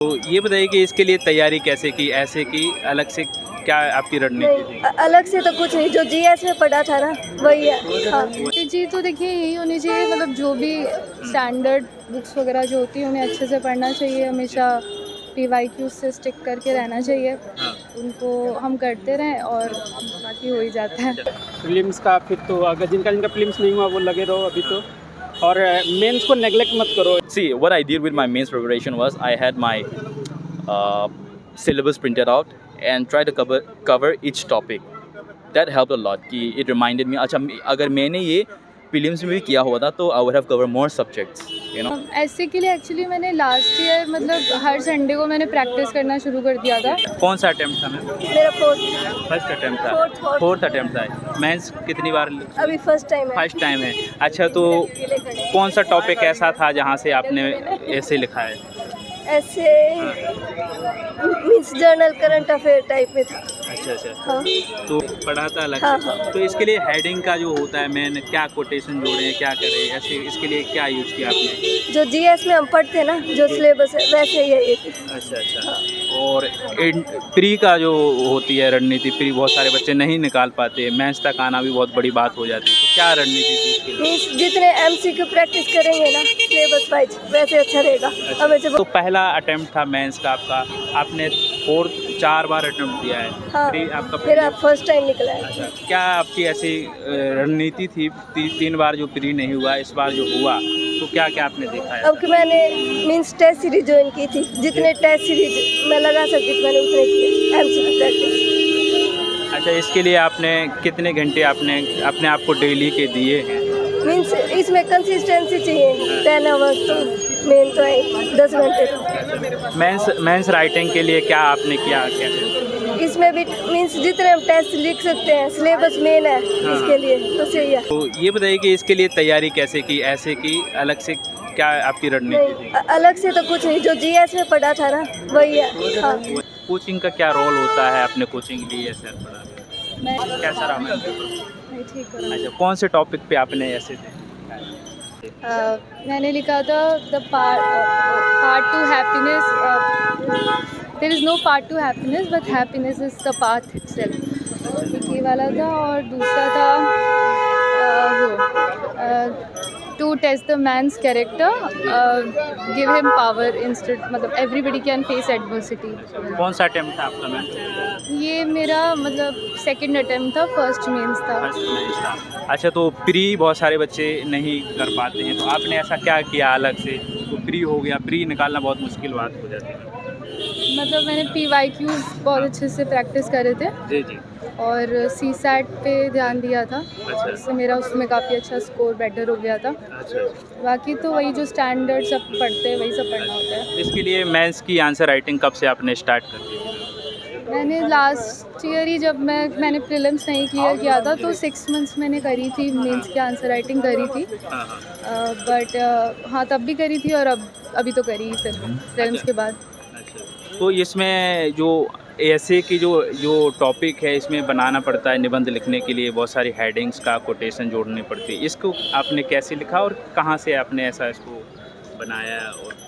तो ये बताइए कि इसके लिए तैयारी कैसे की, ऐसे की, अलग से क्या आपकी रणनीति थी? अलग से तो कुछ नहीं, जो जीएस में पढ़ा था ना वही है। हाँ। जी तो देखिए यही होनी चाहिए, मतलब जो भी स्टैंडर्ड बुक्स वगैरह जो होती हैं उन्हें अच्छे से पढ़ना चाहिए, हमेशा PYQ से स्टिक करके रहना चाहिए। हाँ। उनको हम करते रहें और बाकी हो ही जाता है। प्रीलिम्स का फिर तो अगर जिनका प्रीलिम्स नहीं हुआ वो लगे रहो अभी तो, और मेंस को नेगलेक्ट मत करो। See, what I did with my mains preparation was I had my syllabus printed out and tried to cover each topic. That helped a lot. कि it reminded me, अच्छा अगर मैंने ये prelims में भी किया हुआ था तो I would have covered more subjects, you know. ऐसे के लिए एक्चुअली मैंने लास्ट ईयर मतलब हर संडे को मैंने प्रैक्टिस करना शुरू कर दिया था। कौन सा अटेम्प्ट था मैम? मेरा फर्स्ट अटेम्प्ट था। फोर्थ अटेम्प्ट था। मेंस कितनी बार? अभी फर्स्ट टाइम है। फर्स्ट टाइम है। अच्छा, तो कौन सा टॉपिक ऐसा था जहाँ से आपने ऐसे लिखा है? ऐसे means journal current affair type में था। अच्छा अच्छा। हाँ। तो पढ़ा था अलग हाँ, से। हाँ। तो इसके लिए हेडिंग का जो होता है, मैंने क्या कोटेशन जोड़े, क्या करे, ऐसे इसके लिए क्या यूज़ किया आपने? जो जीएस में हम पढ़ते हैं ना, जो सिलेबस है वैसे ही है ये। अच्छा अच्छा। और प्री का जो होती है रणनीति, प्री बहुत सारे बच्चे नहीं निकाल पाते, मेंस तक आना भी बहुत बड़ी बात हो जाती है, तो क्या रणनीति थी इसके लिए? मीन्स जितने एमसीक्यू प्रैक्टिस करेंगे ना सिलेबस वाइज वैसे अच्छा रहेगा। अब ऐसे तो पहला अटेम्प्ट था मेंस का आपका, आपने 4 बार अटेम्प्ट दिया है। हाँ, प्री आपका मेरा फर्स्ट टाइम निकला है। अच्छा, क्या आपकी ऐसी रणनीति थी? 3 बार जो प्री नहीं हुआ, इस बार जो हुआ, तो क्या क्या आपने देखा है? अब कि मैंने मीन्स टेस्ट सीरीज ज्वाइन की थी, जितने टेस्ट सीरीज मैं लगा सकती थी मैंने उतने किए एमसीक्यू प्रैक्टिस। अच्छा, इसके लिए आपने कितने घंटे आपने अपने आप को डेली के दिए हैं? मीन्स इसमें कंसिस्टेंसी चाहिए। 10 आवर्स तो मेन तो है 10 घंटे तो। मेंस राइटिंग के लिए क्या आपने किया, कैसे? इसमें भी मीन्स जितने हम टेस्ट लिख सकते हैं, सिलेबस मेन है इसके लिए तो सही है। तो ये बताइए कि इसके लिए तैयारी कैसे की, ऐसे की, अलग से क्या आपकी रणनीति थी? नहीं, अलग से तो कुछ नहीं, जो जीएस में पढ़ा था ना वही है। हाँ। कोचिंग का क्या रोल होता है अपने कोचिंग के लिए सर पढ़ा? मैं कैसा रहा मैम? ठीक करूँ। अच्छा, कौन से टॉपिक पे आपने ऐसे थे? मैंने लिखा था the path to happiness, there is no path to happiness but happiness is the path itself, एक ये वाला था। और दूसरा था to test the man's character, give him power instead, मतलब एवरीबडी कैन फेस एडवर्सिटी। कौन सा अटेम्प्ट था आपका मैम? ये मेरा मतलब सेकंड अटेम्प्ट था, फर्स्ट मेंस था। फर्स्ट मेंस था। अच्छा, तो प्री बहुत सारे बच्चे नहीं कर पाते हैं, तो आपने ऐसा क्या किया अलग से? तो प्री हो गया, प्री निकालना बहुत मुश्किल बात हो जाती है। मतलब मैंने PYQs बहुत अच्छे से प्रैक्टिस करे थे जी जी। और CSAT पे ध्यान दिया था, अच्छा इससे मेरा उसमें काफ़ी अच्छा स्कोर बेटर हो गया था। अच्छा। बाकी तो वही जो स्टैंडर्ड सब पढ़ते हैं वही सब पढ़ना होता है। इसके लिए मेंस की आंसर राइटिंग कब से आपने स्टार्ट कर दी? मैंने लास्ट ईयर ही जब मैंने प्रीलिम्स नहीं क्लियर किया था तो 6 मंथ्स मैंने करी थी, मेंस की आंसर राइटिंग करी थी। हाँ हाँ। बट हाँ तब भी करी थी और अभी तो करी फिर प्रीलिम्स के बाद। अच्छा, तो इसमें जो ऐसे की जो टॉपिक है, इसमें बनाना पड़ता है निबंध लिखने के लिए, बहुत सारी हेडिंग्स का कोटेशन जोड़नी पड़ती है, इसको आपने कैसे लिखा और कहाँ से आपने ऐसा इसको बनाया? और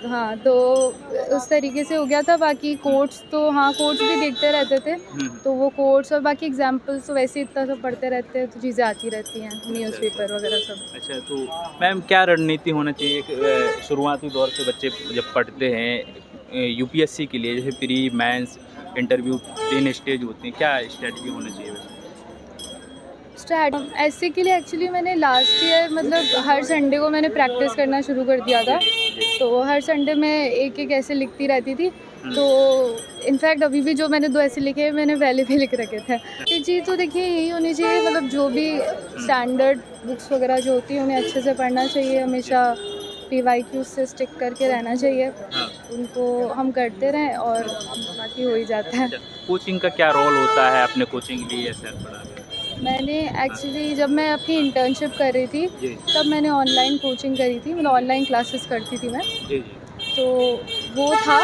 हाँ तो उस तरीके से हो गया था। बाकी कोट्स तो हाँ कोट्स भी देखते रहते थे, तो वो कोट्स और बाकी एग्जाम्पल्स तो वैसे इतना सब पढ़ते रहते हैं तो चीज़ें आती रहती हैं, न्यूज़पेपर वगैरह सब। अच्छा, तो मैम क्या रणनीति होना चाहिए शुरुआती दौर से बच्चे जब पढ़ते हैं यूपीएससी के लिए, जैसे प्री मेंस इंटरव्यू 3 स्टेज होते हैं, क्या स्ट्रेटजी होना चाहिए? ऐसे के लिए एक्चुअली मैंने लास्ट ईयर मतलब हर संडे को मैंने प्रैक्टिस करना शुरू कर दिया था, तो हर संडे में एक एक ऐसे लिखती रहती थी। तो इनफैक्ट अभी भी जो मैंने 2 ऐसे लिखे हैं मैंने पहले भी लिख रखे थे। ये चीज़ तो देखिए यही होनी चाहिए, मतलब जो भी स्टैंडर्ड बुक्स वगैरह जो होती हैं उन्हें अच्छे से पढ़ना चाहिए, हमेशा PYQ से स्टिक करके रहना चाहिए। उनको हम करते रहें और बाकी हो ही जाता है। कोचिंग का क्या रोल होता है अपने कोचिंग के लिए सर पढ़ा? मैंने एक्चुअली जब मैं अपनी इंटर्नशिप कर रही थी जी तब मैंने ऑनलाइन कोचिंग करी थी, मतलब ऑनलाइन क्लासेस करती थी मैं, जी जी। तो वो था।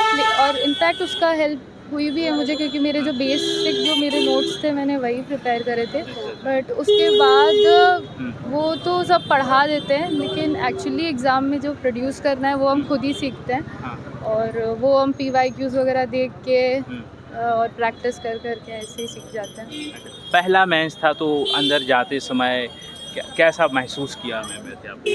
और इनफैक्ट उसका हेल्प हुई भी है मुझे, क्योंकि मेरे जो बेसिक जो मेरे नोट्स थे मैंने वही प्रिपेयर करे थे। बट उसके बाद वो तो सब पढ़ा देते हैं, लेकिन एक्चुअली एग्ज़ाम में जो प्रोड्यूस करना है वो हम खुद ही सीखते हैं। हाँ। और वो हम PYQs वगैरह देख के और प्रैक्टिस कर के ऐसे ही सीख जाते हैं। पहला मेंस था तो अंदर जाते समय कैसा महसूस किया मैम वैसे आपने?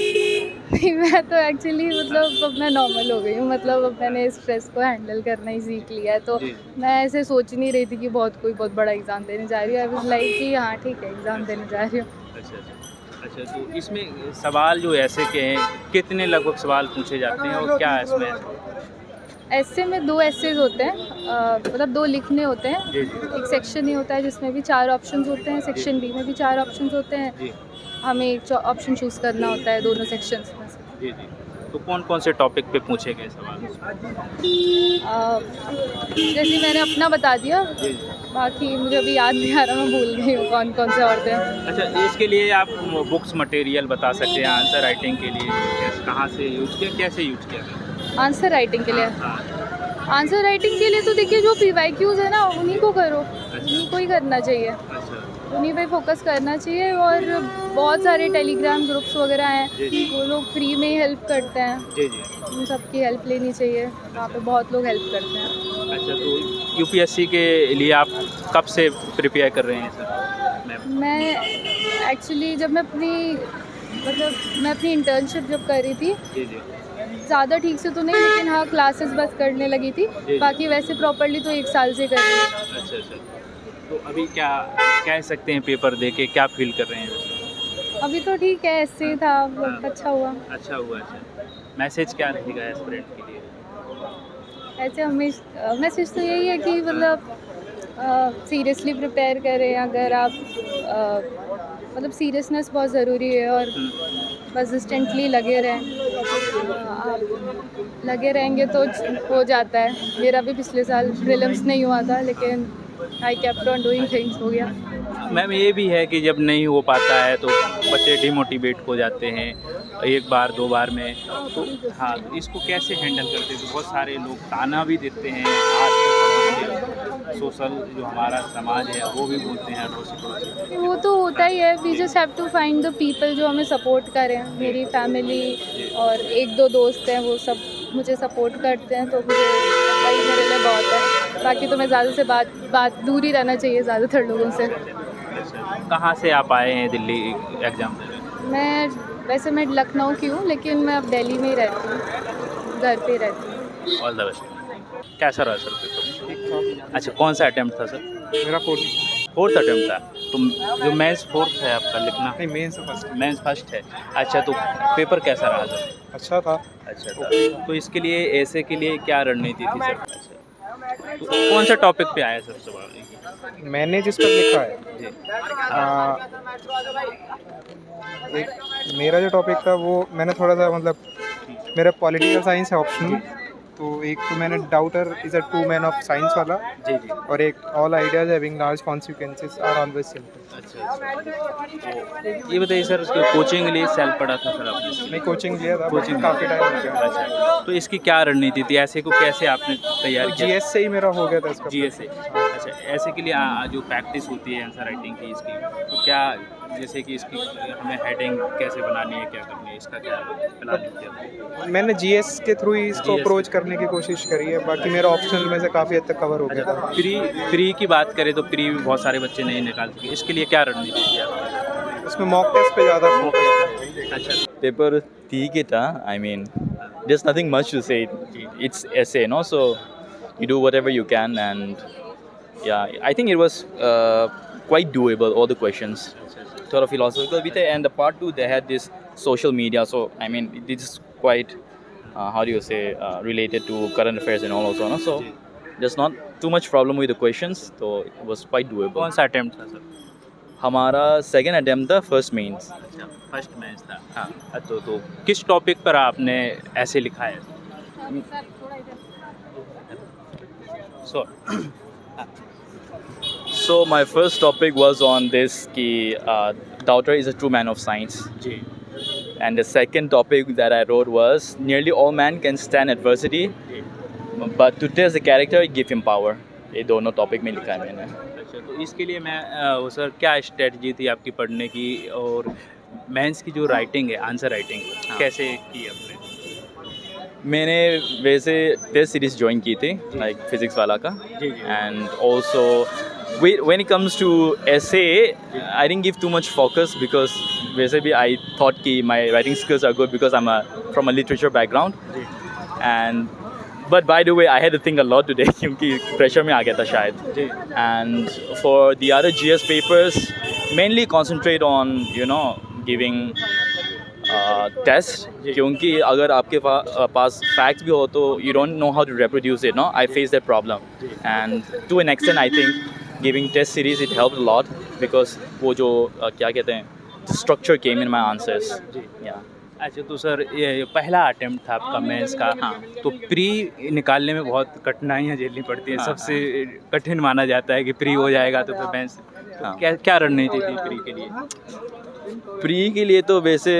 नहीं, मैं तो एक्चुअली मतलब अब मैं नॉर्मल हो गई हूँ, मतलब अब मैंने स्ट्रेस को हैंडल करना ही सीख लिया है। तो जी। मैं ऐसे सोच ही नहीं रही थी कि बहुत बड़ा एग्ज़ाम देने जा रही हूँ। आई वाज लाइक कि हाँ ठीक है, एग्ज़ाम देने जा रही हूँ। अच्छा, तो इसमें सवाल जो ऐसे के हैं, कितने लगभग सवाल पूछे जाते हैं और क्या है इसमें? ऐसे में 2 एसेज होते हैं, मतलब 2 लिखने होते हैं। जी, जी। एक सेक्शन ही होता है जिसमें भी 4 ऑप्शंस होते हैं, सेक्शन बी में भी 4 ऑप्शंस होते हैं। जी, हमें एक ऑप्शन चूज़ करना होता है दोनों सेक्शंस में से। जी, जी। तो कौन-कौन से टॉपिक पे पूछे गए सवाल? जैसे मैंने अपना बता दिया, जी। बाकी मुझे अभी याद नहीं आ रहा, मैं भूल गई हूँ कौन से और थे। अच्छा, इसके लिए आप बुक्स मटेरियल बता सकते हैं आंसर राइटिंग के लिए कहाँ से यूज़ किया, कैसे यूज़ किया था? आंसर राइटिंग के लिए, हाँ। आंसर राइटिंग के लिए तो देखिए जो PYQs है ना उन्हीं को करो, उन्हीं को ही करना चाहिए, अच्छा, उन्हीं पे फोकस करना चाहिए। और बहुत सारे टेलीग्राम ग्रुप्स वगैरह हैं, जी। वो लोग फ्री में ही हेल्प करते हैं, जी, जी। उन सबकी हेल्प लेनी चाहिए, वहाँ पे बहुत लोग हेल्प करते हैं। अच्छा, तो UPSC के लिए आप कब से प्रिपेयर कर रहे हैं सर मैम? मैं एक्चुअली जब मैं अपनी इंटर्नशिप जब कर रही थी, जी, जी। ज़्यादा ठीक से तो नहीं, लेकिन हाँ क्लासेस बस करने लगी थी। जी। बाकी वैसे प्रॉपर्ली तो 1 साल से कर रही हूँ। अच्छा, अच्छा। तो अभी क्या कह सकते हैं पेपर दे के क्या फ़ील कर रहे हैं वैसे? अभी तो ठीक है, ऐसे ही था, बहुत अच्छा हुआ। अच्छा हुआ, अच्छा। मैसेज क्या रहेगा एस्पिरेंट के लिए? ऐसे मैसेज तो यही है कि मतलब सीरियसली प्रिपेयर करें। अगर आप मतलब सीरियसनेस बहुत ज़रूरी है और कंसिस्टेंटली लगे रहें। आप लगे रहेंगे तो हो जाता है। मेरा भी पिछले साल प्रीलिम्स नहीं हुआ था, लेकिन I kept on doing things, हो गया। मैम ये भी है कि जब नहीं हो पाता है तो बच्चे डिमोटिवेट हो जाते हैं एक बार 2 बार में, तो हाँ, तो इसको कैसे हैंडल करते हैं? तो बहुत सारे लोग ताना भी देते हैं, आस पड़ोस सोशल जो हमारा समाज है वो भी बोलते हैं अड़ोसी पड़ोसी। वो तो होता ही है। We just have to find the people जो हमें सपोर्ट करें। मेरी फैमिली और 1-2 दोस्त हैं, वो सब मुझे सपोर्ट करते हैं, तो मुझे वही मेरे लिए बहुत है। बाकी तो मैं ज़्यादा से बात दूर ही रहना चाहिए ज़्यादातर लोगों से। अच्छा, कहाँ से आप आए हैं दिल्ली एग्ज़ाम देने? वैसे मैं लखनऊ की हूँ, लेकिन मैं अब दिल्ली में ही रहती हूँ, घर पे ही रहती हूँ। All the best. कैसा रहा सर पेपर? अच्छा, कौन सा अटेम्प्ट था सर? मेरा फोर्थ अटेम्प्ट था। तो जो मेंस फोर्थ है आपका लिखना? नहीं, मेन से फर्स्ट। मेंस फर्स्ट है। अच्छा, तो पेपर कैसा रहा सर? अच्छा था। अच्छा था। तो इसके लिए ऐसे के लिए क्या रणनीति थी सर? अच्छा, तो कौन सा टॉपिक पे आया सर सवाल? मैंने जिस पर लिखा है, जी। एक मेरा जो टॉपिक था वो मैंने थोड़ा सा मतलब मेरा पॉलिटिकल साइंस है ऑप्शनल, तो एक तो मैंने doubter is a to man of science वाला, जी, जी। और एक all ideas having large consequences are always simple. अच्छा, तो ये बताइए सर, उसको कोचिंग के लिए सेल पढ़ा था सर आपने? मैं कोचिंग लिया था, कोचिंग कोचिंग काफ़ी टाइम हो गया। अच्छा, तो इसकी क्या रणनीति थी? ऐसे को कैसे आपने तैयार किया? GS से ही मेरा हो गया था इसका। GS से। अच्छा, ऐसे के लिए जो प्रैक्टिस होती है आंसर राइटिंग की इसकी, तो क्या जैसे कि इसकी हमें हेडिंग कैसे बनानी है, क्या करनी है, इसका क्या प्लान किया? मैंने GS के थ्रू ही इसको GS अप्रोच करने की कोशिश करी है, बाकी मेरा ऑप्शनल में से काफ़ी हद तक कवर हो गया था। प्री की बात करें तो प्री भी बहुत सारे बच्चे नहीं निकाल सके, इसके लिए क्या रणनीति थी आपकी? उसमें मॉक टेस्ट पे ज़्यादा फोकस था। अच्छा, Paper Tigita, I mean, there's nothing much to say. It's essay, no? So you do whatever you can, and yeah, I think it was quite doable. All the questions, sort of philosophical with it, and the part 2 they had this social media. So I mean, this is quite how do you say related to current affairs and all also, no? So there's not too much problem with the questions, so it was quite doable. कौन सा attempt था sir? हमारा second attempt था, first mains. अच्छा, first match था। हाँ, तो किस टॉपिक पर आपने ऐसे लिखा है? सो So my first topic was on this ki doubter is a true man of science, ji, and the second topic that I wrote was nearly all man can stand adversity, ji, but to test the character give him power. ये दोनों topic में लिखा है मैंने। अच्छा, तो इसके लिए मैं वो सर क्या स्ट्रेटजी थी आपकी पढ़ने की, और मेंस की जो राइटिंग है, आंसर राइटिंग कैसे की आपने? मैंने वैसे टेस्ट सीरीज ज्वाइन की थी लाइक फिजिक्स वाला का, and also when it comes to essay I didn't give too much focus because वैसे भी I thought कि my writing skills are good because I'm from a literature background, and but by the way I had to think a lot today क्योंकि pressure में आ गया था शायद, and for the other GS papers mainly concentrate on giving test, क्योंकि अगर आपके पास facts भी हो तो you don't know how to reproduce it, no I face that problem, and to an extent I think giving test series it help a lot because वो जो क्या कहते हैं structure came in my answers. अच्छा, तो sir ये पहला attempt था आपका मेंस का, तो प्री निकालने में बहुत कठिनाइयाँ झेलनी पड़ती हैं, सबसे कठिन माना जाता है कि प्री हो जाएगा तो फिर मेंस, तो क्या रणनीति थी प्री के लिए? प्री के लिए तो वैसे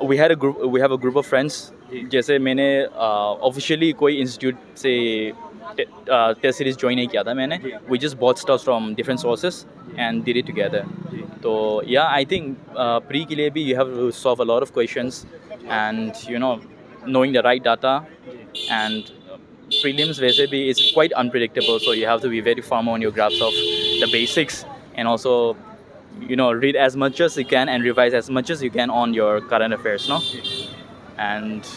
we have a group of friends, जैसे मैंने ऑफिशियली कोई इंस्टीट्यूट से टेस्ट सीरीज ज्वाइन नहीं किया था मैंने, we just bought stuff from different sources and did it together. तो या आई थिंक प्री के लिए भी you have to solve a lot of questions and knowing the right data, and prelims वैसे भी is quite unpredictable, so you have to be very firm on your grasp of the basics, and also read as much as you can and revise as much as you can on your current affairs, and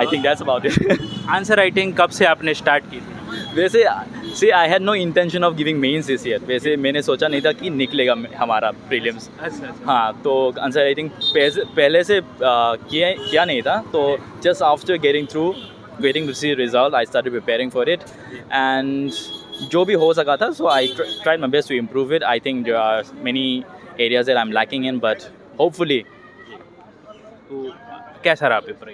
I think that's about it. Answer writing कब से आपने start की थी? वैसे see I had no intention of giving mains this year, वैसे मैंने सोचा नहीं था कि निकलेगा हमारा प्रीलिम्स। अच्छा। हाँ, तो आंसर राइटिंग पहले से किया नहीं था, तो just after getting to see result I started preparing for it, and जो भी हो सका था, so I tried my best to improve it. I think there are many areas that I'm lacking in, but hopefully तो कैसा रहा paper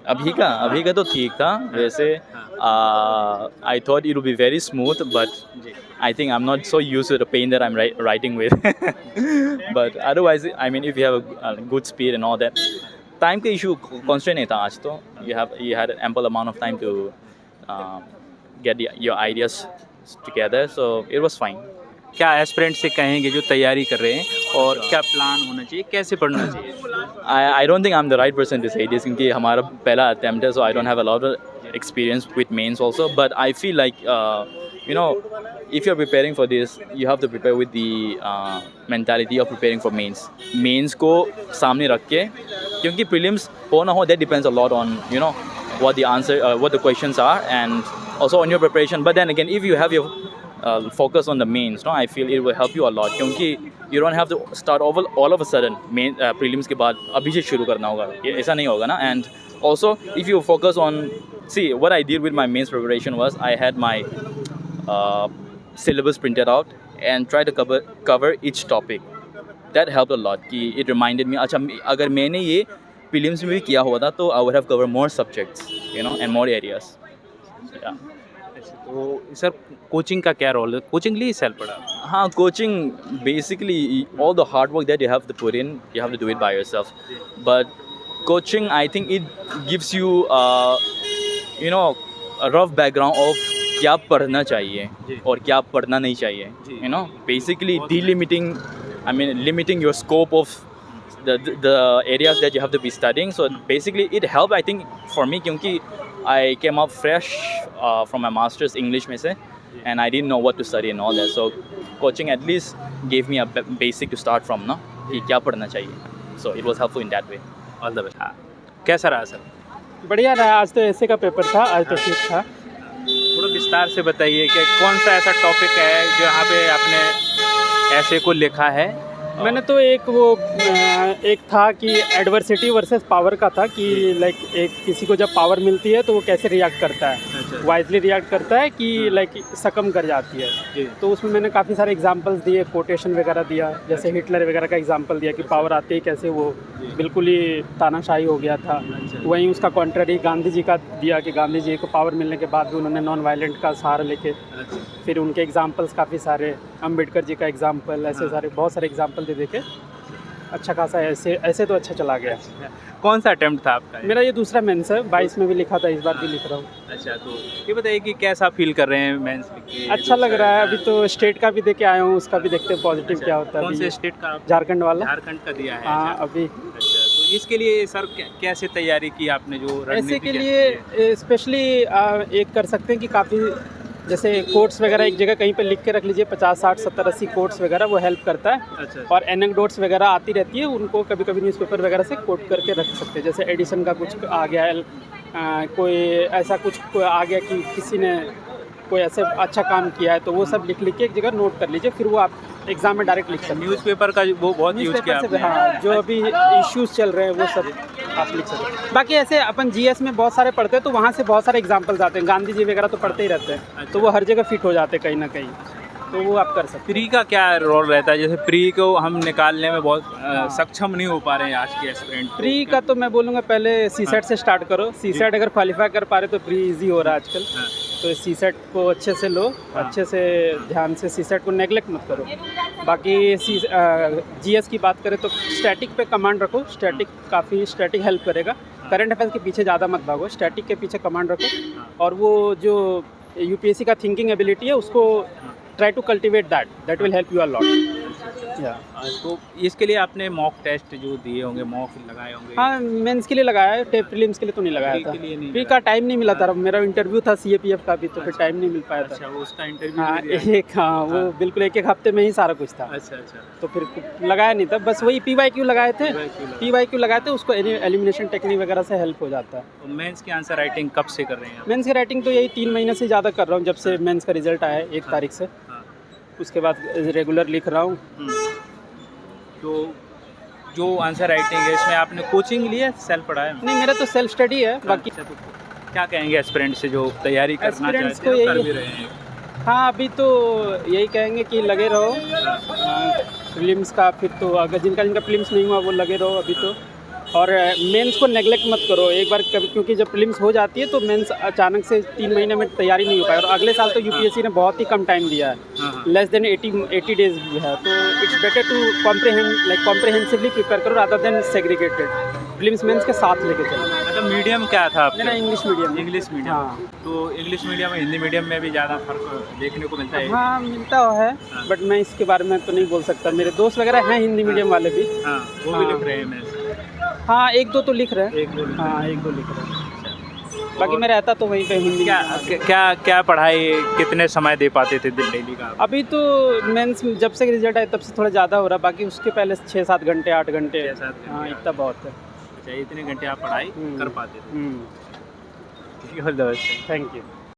अभी का तो ठीक था वैसे। I thought it would be very smooth, but I think I'm not so used to the pain that I'm writing with. But otherwise, I mean, if you have a good speed and all that, time का issue constraint नहीं था आज तो। You had an ample amount of time to get your ideas together, so it was fine. क्या aspirant से कहेंगे जो तैयारी कर रहे हैं, और क्या प्लान होना चाहिए, कैसे पढ़ना चाहिए? I don't think I'm the right person to say this क्योंकि हमारा पहला attempt है, so I don't have a lot of experience with mains also, but I feel like if you're preparing for this, you have to prepare with the mentality of preparing for mains को सामने रख के, क्योंकि prelims हो ना हो that depends a lot on what the questions are, and also on your preparation. But then again, if you have your focus on the mains, I feel it will help you a lot, क्योंकि you don't have to start all of a sudden prelims के बाद अभी से शुरू करना होगा, ऐसा नहीं होगा ना। And also if you focus on, see what I did with my mains preparation was I had my syllabus printed out and try to cover each topic. That helped a lot कि it reminded me, अच्छा अगर मैंने ये prelims में भी किया हुआ था तो I would have covered more subjects, and more areas. Yeah. तो सर कोचिंग का क्या रोल है? कोचिंग लिए सेल पड़ा? हाँ, coaching basically all the hard work that you have to put in, you have to do it by yourself. But coaching, I think it gives you a rough background of क्या पढ़ना चाहिए और क्या पढ़ना नहीं चाहिए, basically limiting your scope of the areas that you have to be studying. So basically it helped, I think, for me क्योंकि I came up fresh from my master's English में से, and I didn't know what to study and all that, so coaching at least gave me a basic to start from, कि क्या पढ़ना चाहिए, so it was helpful in that way. All the best. कैसा रहा sir? बढ़िया रहा। आज तो ऐसे का पेपर था, आज तो ठीक था। थोड़ा विस्तार से बताइए कि कौन सा ऐसा टॉपिक है जो यहाँ पे आपने ऐसे को लिखा है? मैंने तो एक था कि एडवर्सिटी वर्सेस पावर का था, कि लाइक एक किसी को जब पावर मिलती है तो वो कैसे रिएक्ट करता है, वाइजली रिएक्ट करता है कि लाइक सकम कर जाती है। तो उसमें मैंने काफ़ी सारे एग्जांपल्स दिए, कोटेशन वगैरह दिया, जैसे हिटलर वगैरह का एग्जांपल दिया कि पावर आते ही कैसे वो बिल्कुल ही तानाशाही हो गया था। वहीं उसका कॉन्ट्ररी गांधी जी का दिया कि गांधी जी को पावर मिलने के बाद भी उन्होंने नॉन वायलेंट का सहारा लेके, फिर उनके एग्जाम्पल्स काफ़ी सारे, अम्बेडकर जी का एग्जाम्पल, ऐसे सारे बहुत सारे एग्जाम्पल दे के अच्छा खासा है, ऐसे ऐसे तो अच्छा चला गया। कौन सा अटेम्प्ट था आपका? मेरा ये दूसरा मेंस है, 22 में भी लिखा था, इस बार भी लिख रहा हूँ। अच्छा, तो ये बताइए कि कैसा फील कर रहे हैं मेंस लिख के? अच्छा लग रहा है। अभी तो स्टेट का भी दे के आया हूँ, उसका भी देखते हैं पॉजिटिव क्या होता है। कौन अभी से स्टेट का आप? झारखंड वाला। झारखंड का दिया है। हाँ अच्छा। अभी अच्छा, तो इसके लिए सर कैसे तैयारी की आपने, जो ऐसे रणनीति के कैसे लिए की? स्पेशली एक कर सकते हैं कि काफ़ी जैसे कोट्स वगैरह एक जगह कहीं पे लिख के रख लीजिए, 50 60 70 80 कोट्स वगैरह, वो हेल्प करता है। अच्छा, और एनेक्डोट्स वगैरह आती रहती है, उनको कभी कभी न्यूज़पेपर वगैरह से कोट करके रख सकते हैं। जैसे एडिसन का कुछ आ गया है, कोई ऐसा कुछ आ गया कि किसी ने कोई ऐसे अच्छा काम किया है, तो वो सब लिख के एक जगह नोट कर लीजिए, फिर वो आप एग्ज़ाम में डायरेक्ट लिख सकते हैं। न्यूज़पेपर का वो बहुत यूज़ किया न्यूज़पेपर से, आपने। हाँ, जो अभी इश्यूज चल रहे हैं वो सब आप लिख सकते हैं। बाकी ऐसे अपन जीएस में बहुत सारे पढ़ते हैं, तो वहाँ से बहुत सारे एग्जाम्पल्स आते हैं, गांधी जी वगैरह तो पढ़ते ही रहते हैं, तो वो हर जगह फिट हो जाते हैं कहीं ना कहीं, तो वो आप कर सकते हैं। प्री का क्या रोल रहता है? जैसे प्री को हम निकालने में बहुत सक्षम नहीं हो पा रहे हैं आज के एस्पिरेंट। प्री का तो मैं बोलूँगा पहले सीसेट से स्टार्ट करो। सीसेट अगर क्वालिफाई कर पा रहे तो प्री इजी हो रहा है आजकल, तो सीसेट को अच्छे से लो, अच्छे से ध्यान से, सीसेट को नेगलेक्ट मत करो। बाकी जीएस की बात करें तो स्टैटिक पे कमांड रखो, स्टैटिक हेल्प करेगा। करंट अफेयर्स के पीछे ज़्यादा मत भागो, स्टैटिक के पीछे कमांड रखो, और वो जो यूपीएससी का थिंकिंग एबिलिटी है उसको try to cultivate that will help you a lot. या तो इसके लिए आपने मॉक टेस्ट जो दिए होंगे, मॉक लगाए होंगे? हाँ, मेंस के लिए लगाया है, टेप प्रीलिम्स के लिए तो नहीं लगाया प्री था। के लिए नहीं प्री का टाइम नहीं मिला था, मेरा इंटरव्यू था सीएपीएफ का भी, तो फिर टाइम नहीं मिल पाया था। अच्छा, वो उसका इंटरव्यू हाँ भी दिया? एक, हाँ वो बिल्कुल एक हफ्ते में ही सारा कुछ था, अच्छा अच्छा, तो फिर लगाया नहीं था, बस वही पीवाईक्यू लगाए थे। पीवाईक्यू लगाए थे, उसको एलिमिनेशन टेक्निक वगैरह से हेल्प हो जाता है। तो मेंस की आंसर राइटिंग कब से कर रहे हैं आप? मेंस की राइटिंग तो यही 3 महीने से ज़्यादा कर रहा हूँ, जब से मेंस का रिजल्ट आया है 1 तारीख से। हाँ। उसके बाद रेगुलर लिख रहा हूँ। तो जो आंसर राइटिंग है इसमें आपने कोचिंग लिया है, सेल्फ पढ़ा है? नहीं, मेरा तो सेल्फ स्टडी है। बाकी अच्छा, तो क्या कहेंगे एस्पिरेंट से जो तैयारी करना एस्पिरेंट्स चाहते को हैं, कर यही- भी रहे हैं? हाँ, अभी तो यही कहेंगे कि लगे रहो प्रीलिम्स का, फिर तो अगर जिनका प्रीलिम्स नहीं हुआ वो लगे रहो अभी तो। और मेंस को नेगलेक्ट मत करो एक बार कभी, क्योंकि जब प्रीलिम्स हो जाती है तो मेंस अचानक से 3 महीने में तैयारी नहीं हो पाए, और अगले साल तो यूपीएससी ने बहुत ही कम टाइम दिया है, हाँ। लेस देन 80 डेज भी है, तो it's better to comprehensively prepare करो rather than segregated. Prelims mains के साथ लेके चलो। अच्छा, मीडियम क्या था आपका? मेरा इंग्लिश मीडियम। English medium. हाँ। तो इंग्लिश मीडियम और हिंदी मीडियम में भी ज़्यादा फर्क देखने को मिलता है? हाँ मिलता है, बट मैं इसके बारे में तो नहीं बोल सकता। मेरे दोस्त वगैरह हैं हिंदी मीडियम वाले भी। हाँ, वो भी हाँ। लिख रहे हैं मेंस? हाँ, 1-2 तो लिख रहे हैं। 1-2 लिख रहे हाँ, हैं। 1-2 लिख रहे हैं। अच्छा। बाकी मैं रहता तो वहीं पे हिंदी। क्या पढ़ाई कितने समय दे पाते थे डेली का? अभी तो मेंस जब से रिजल्ट आया तब से थोड़ा ज़्यादा हो रहा है, बाकी उसके पहले 6-7 घंटे 8 घंटे। 6-7 घंटे। हाँ, इतना बहुत है। अच्छा, इतने घंटे आप पढ़ाई कर पाते थे? ठीक है, all the best. Thank you.